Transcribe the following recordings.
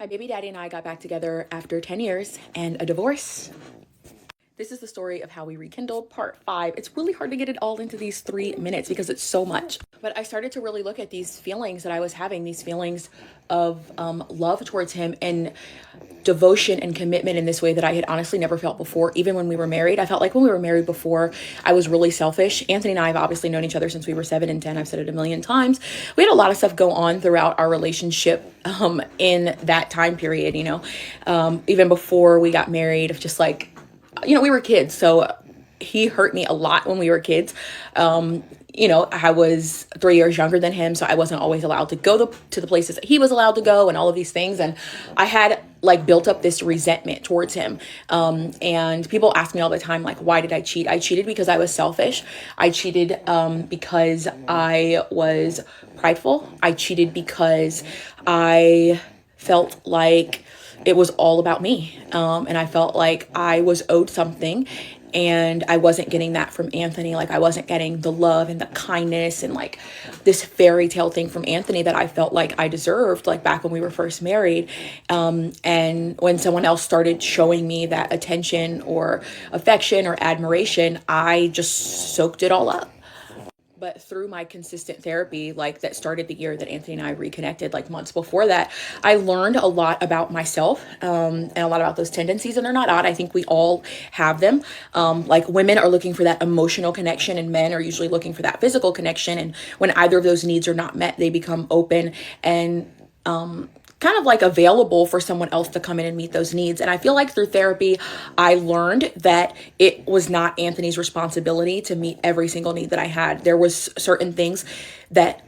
My baby daddy and I got back together after 10 years and a divorce. This is the story of how we rekindled, part 5. It's really hard to get it all into these 3 minutes because it's so much. But I started to really look at these feelings that I was having, these feelings of love towards him and devotion and commitment in this way that I had honestly never felt before. Even when we were married, I felt like when we were married before, I was really selfish. Anthony and I have obviously known each other since we were 7 and 10. I've said it a million times. We had a lot of stuff go on throughout our relationship in that time period, even before we got married, of just like, we were kids. So he hurt me a lot when we were kids. I was 3 years younger than him, so I wasn't always allowed to go to the places that he was allowed to go and all of these things. And I had built up this resentment towards him. And people ask me all the time, why did I cheat? I cheated because I was selfish. I cheated because I was prideful. I cheated because I felt like it was all about me. And I felt like I was owed something and I wasn't getting that from Anthony. I wasn't getting the love and the kindness and this fairy tale thing from Anthony that I felt like I deserved, back when we were first married. And when someone else started showing me that attention or affection or admiration, I just soaked it all up. But through my consistent therapy, that started the year that Anthony and I reconnected, months before that, I learned a lot about myself and a lot about those tendencies. And they're not odd. I think we all have them. Women are looking for that emotional connection and men are usually looking for that physical connection. And when either of those needs are not met, they become open and kind of available for someone else to come in and meet those needs. And I feel like through therapy, I learned that it was not Anthony's responsibility to meet every single need that I had. There was certain things that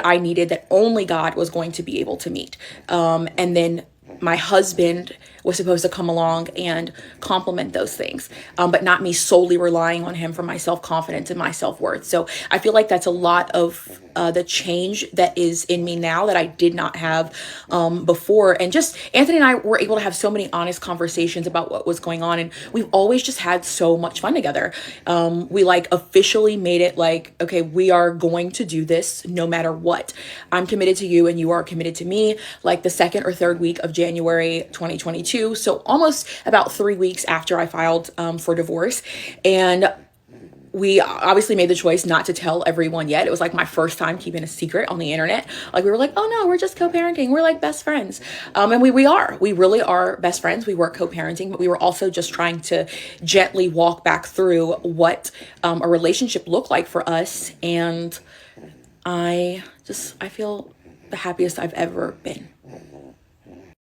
I needed that only God was going to be able to meet. And then my husband was supposed to come along and complement those things, but not me solely relying on him for my self-confidence and my self-worth. So I feel like that's a lot of the change that is in me now that I did not have before. And just Anthony and I were able to have so many honest conversations about what was going on. And we've always just had so much fun together. We officially made it okay, we are going to do this no matter what. I'm committed to you and you are committed to me, the second or third week of January 2022. So almost about 3 weeks after I filed for divorce. And we obviously made the choice not to tell everyone yet. It was my first time keeping a secret on the internet. We were oh no, we're just co-parenting. We're best friends. And we really are best friends. We were co-parenting, but we were also just trying to gently walk back through what a relationship looked like for us. And I feel the happiest I've ever been.